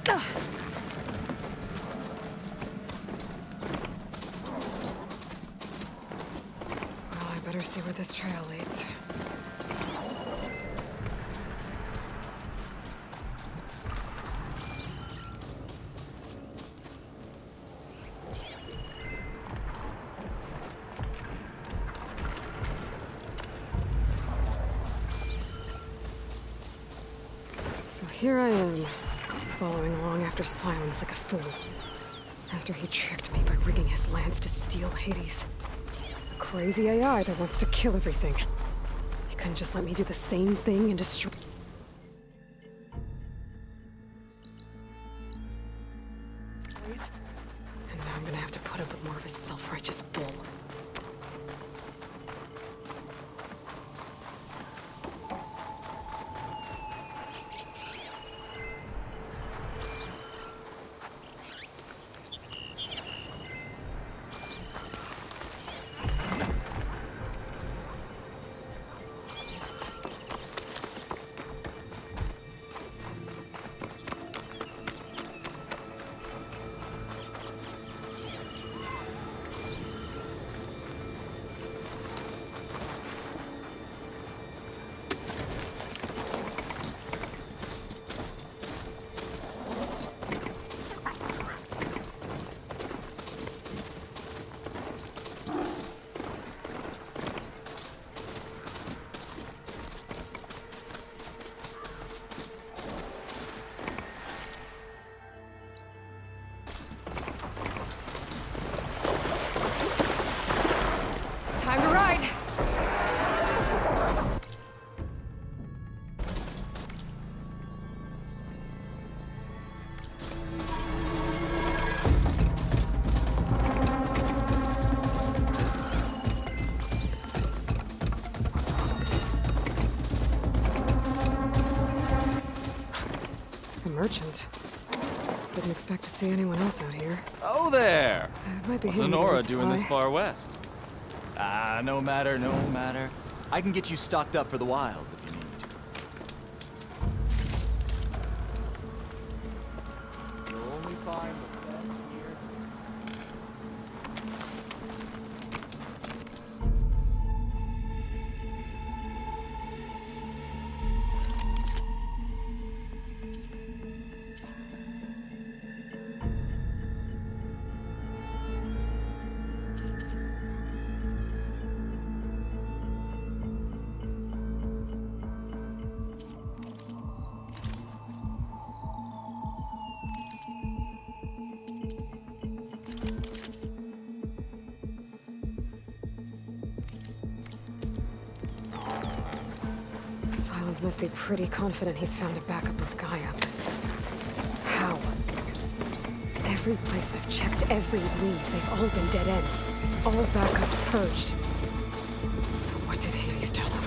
Oh, I better see where this trail leads. So here I am, following along after Silence like a fool. After he tricked me by rigging his lance to steal Hades. A crazy AI that wants to kill everything. He couldn't just let me do the same thing and destroy it. And now I'm gonna have to put up with more of his self-righteous bull. Time to ride! A merchant. Didn't expect to see anyone else out here. Oh there! It might be What's him Honora with doing this supply. far west? Ah, no matter, no matter. I can get you stocked up for the wilds if you need. You'll only find the best here. Silence must be pretty confident he's found a backup of Gaia. How? Every place I've checked, every lead, they've all been dead ends. All backups purged. So what did Hades tell him?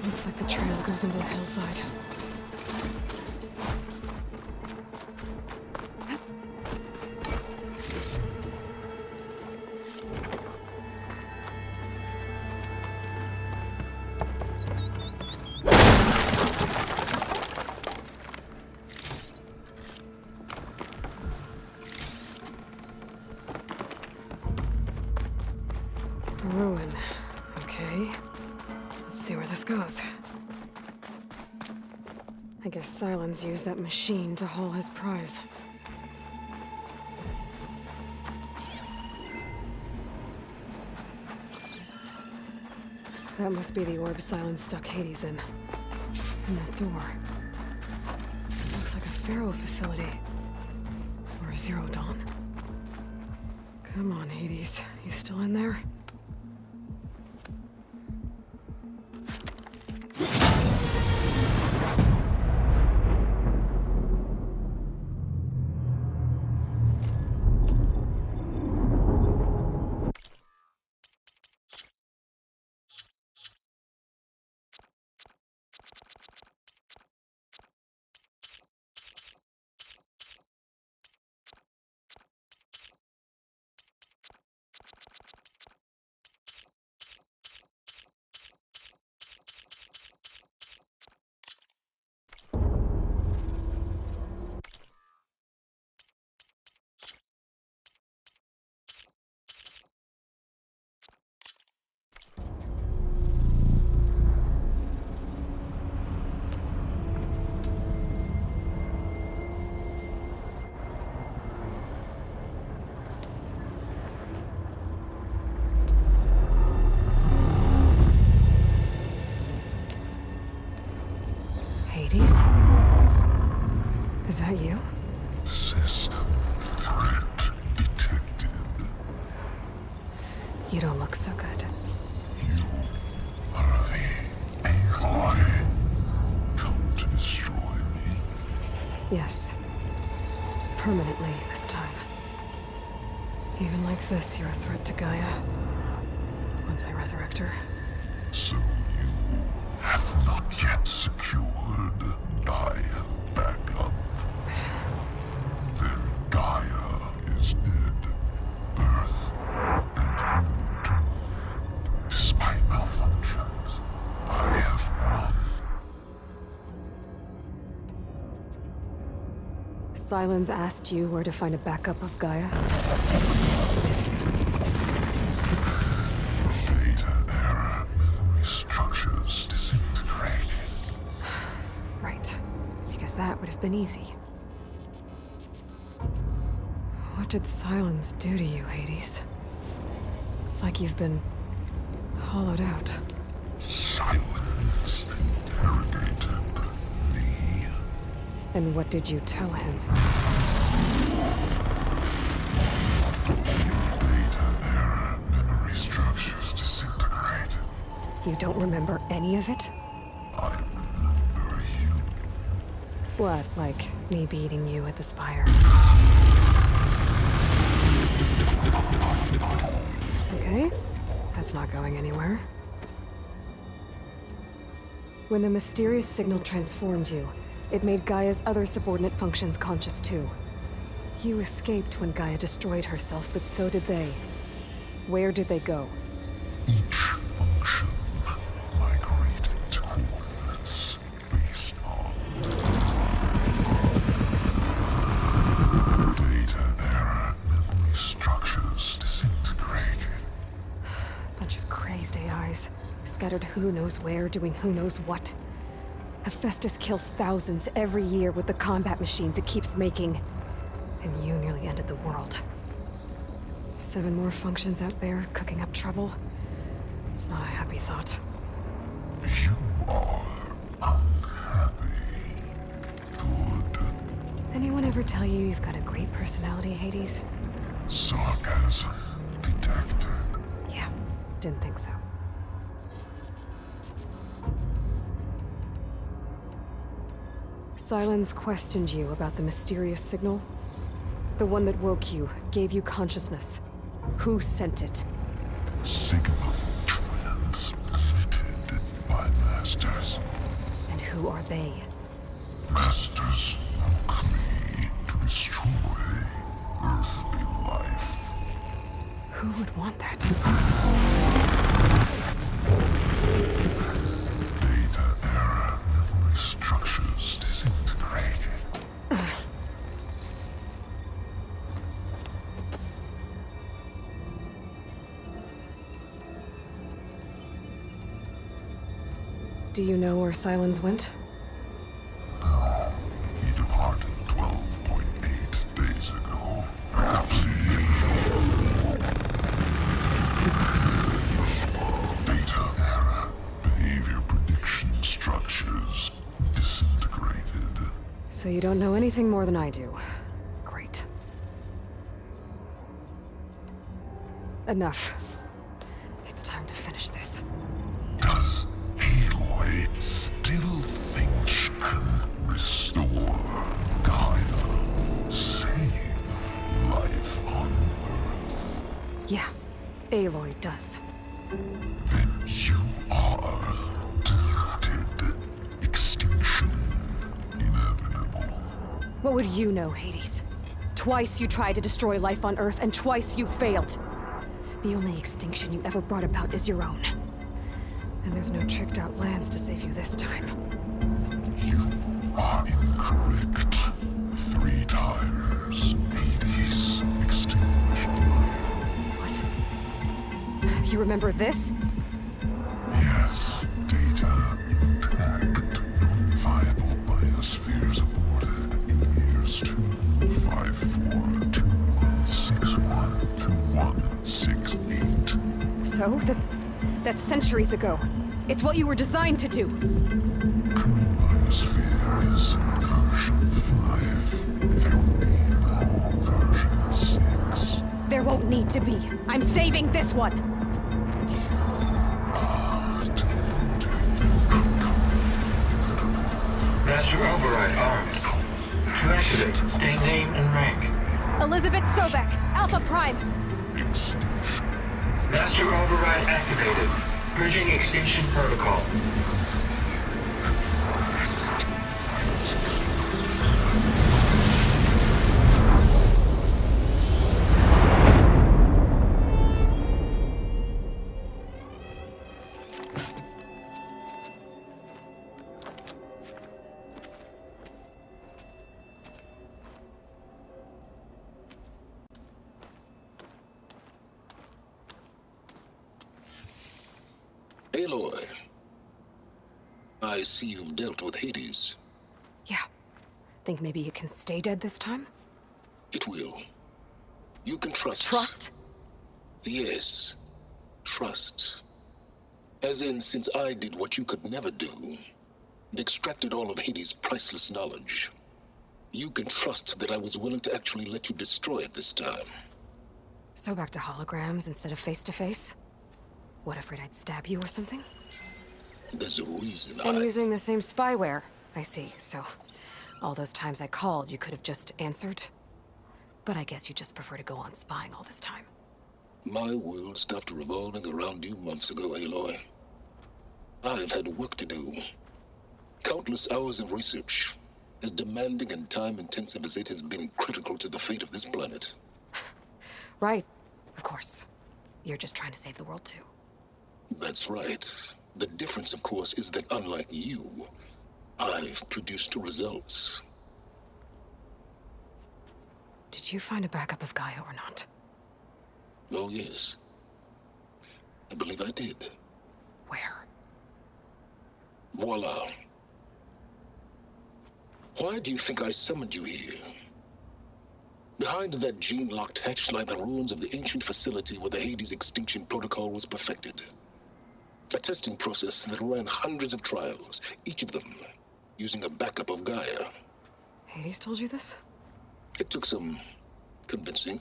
Looks like the trail goes into the hillside. A ruin. Okay. Let's see where this goes. I guess Silence used that machine to haul his prize. That must be the orb Silence stuck Hades in. And that door. Looks like a Pharaoh facility. Or a Zero Dawn. Come on, Hades. You still in there? Hades? Is that you? System threat detected. You don't look so good. You are the Aloy. Come to destroy me. Yes. Permanently this time. Even like this, you're a threat to Gaia. Once I resurrect her. So you have not yet secured Gaia back up. Then Gaia is dead. Earth and you too. Despite malfunctions, I have won. Sylens asked you where to find a backup of Gaia? Data error. Memory structures disintegrated. Right. Because that would have been easy. What did Sylens do to you, Hades? It's like you've been hollowed out. Silence interrogated me. And what did you tell him? Data error. Memory structures disintegrate. You don't remember any of it? I remember you. What, like me beating you at the Spire? Okay, that's not going anywhere. When the mysterious signal transformed you, it made Gaia's other subordinate functions conscious too. You escaped when Gaia destroyed herself, but so did they. Where did they go? Each function migrated to coordinates based on data error. Memory structures disintegrated. Bunch of crazed AIs, scattered who knows where, doing who knows what. Hephaestus kills thousands every year with the combat machines it keeps making. And you nearly ended the world. 7 more functions out there, cooking up trouble. It's not a happy thought. You are unhappy. Good. Anyone ever tell you you've got a great personality, Hades? Sarcasm detected. Yeah, didn't think so. Sylens questioned you about the mysterious signal. The one that woke you, gave you consciousness. Who sent it? Signal transmitted by masters. And who are they? Masters woke me to destroy earthly life. Who would want that? Data error. Memory structures disintegrated. Do you know where Sylens went? No, he departed 12.8 days ago. Perhaps he... Data error. Behavior prediction structures disintegrated. So you don't know anything more than I do. Great. Enough. It's time to finish this. Does Aloy still think she can restore Gaia? Save life on Earth? Yeah, Aloy does. Then you are deluded. Extinction inevitable. What would you know, Hades? Twice you tried to destroy life on Earth, and twice you failed. The only extinction you ever brought about is your own. And there's no tricked-out lands to save you this time. You are incorrect. 3 times. Hades extinguished life. What? You remember this? Yes, data intact. Non-viable biospheres aborted in years 254, 2161, 2168. So? That's centuries ago. It's what you were designed to do. Current biosphere need to be. I'm saving this one! Master override armed. To activate, state name and rank. Elizabeth Sobek, Alpha Prime! Master override activated. Bridging extinction protocol. Aloy, I see you've dealt with Hades. Yeah. Think maybe you can stay dead this time? It will. You can trust. Trust? Yes. Trust. As in, since I did what you could never do, and extracted all of Hades' priceless knowledge, you can trust that I was willing to actually let you destroy it this time. So back to holograms instead of face-to-face? What, afraid I'd stab you or something? There's a reason And using the same spyware. I see, so all those times I called, you could have just answered? But I guess you just prefer to go on spying all this time. My world stopped revolving around you months ago, Aloy. I've had work to do. Countless hours of research, as demanding and time-intensive as it has been critical to the fate of this planet. Right, of course. You're just trying to save the world too. That's right. The difference, of course, is that unlike you, I've produced results. Did you find a backup of Gaia or not? Oh, yes. I believe I did. Where? Voila. Why do you think I summoned you here? Behind that gene-locked hatch lie the ruins of the ancient facility where the Hades extinction protocol was perfected. A testing process that ran hundreds of trials, each of them using a backup of Gaia. Hades told you this? It took some convincing,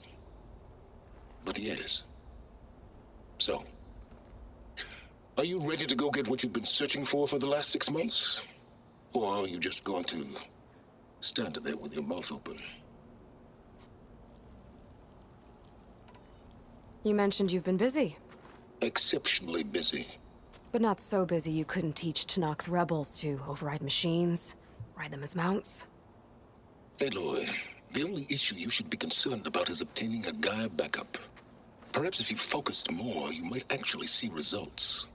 but yes. So, are you ready to go get what you've been searching for the last 6 months? Or are you just going to stand there with your mouth open? You mentioned you've been busy. Exceptionally busy. But not so busy you couldn't teach Tenakth rebels to override machines, ride them as mounts. Aloy, the only issue you should be concerned about is obtaining a Gaia backup. Perhaps if you focused more, you might actually see results.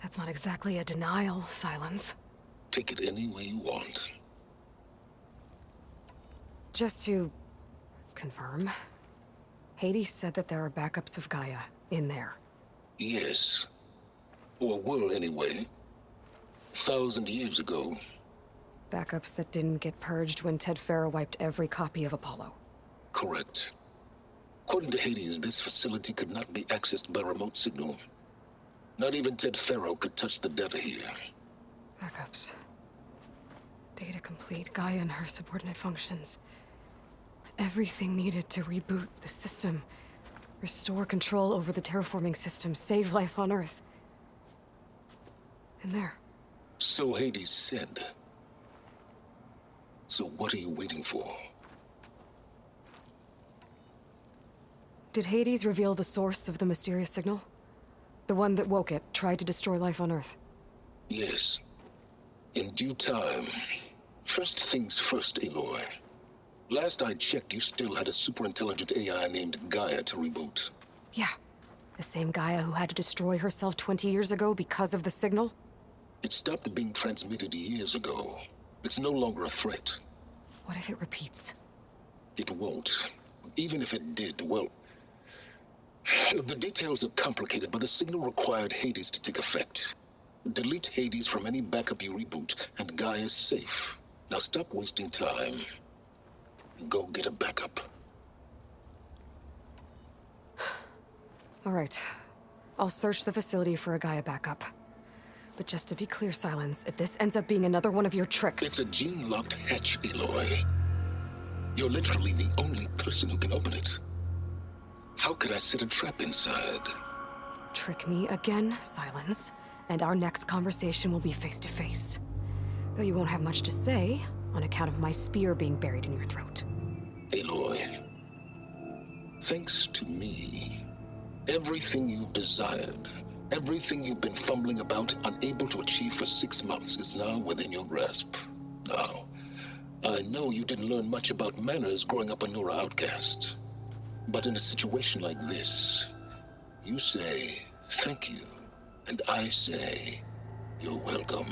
That's not exactly a denial, Silence. Take it any way you want. Just to confirm, Hades said that there are backups of Gaia in there. Yes. Or were, anyway. 1,000 years ago. Backups that didn't get purged when Ted Faro wiped every copy of Apollo. Correct. According to Hades, this facility could not be accessed by remote signal. Not even Ted Faro could touch the data here. Backups. Data complete, Gaia and her subordinate functions. Everything needed to reboot the system. Restore control over the terraforming system, save life on Earth. And there. So Hades said. So what are you waiting for? Did Hades reveal the source of the mysterious signal? The one that woke it, tried to destroy life on Earth? Yes. In due time. First things first, Aloy. Last I checked, you still had a superintelligent AI named Gaia to reboot. Yeah. The same Gaia who had to destroy herself 20 years ago because of the signal? It stopped being transmitted years ago. It's no longer a threat. What if it repeats? It won't. Even if it did, well... The details are complicated, but the signal required Hades to take effect. Delete Hades from any backup you reboot, and Gaia's safe. Now stop wasting time. Go get a backup. All right. I'll search the facility for a Gaia backup. But just to be clear, Silence, if this ends up being another one of your tricks... It's a gene-locked hatch, Aloy. You're literally the only person who can open it. How could I set a trap inside? Trick me again, Silence, and our next conversation will be face to face. Though you won't have much to say, on account of my spear being buried in your throat. Aloy, thanks to me, everything you desired, everything you've been fumbling about, unable to achieve for 6 months, is now within your grasp. Now, I know you didn't learn much about manners growing up a Nora outcast. But in a situation like this, you say, thank you, and I say, you're welcome.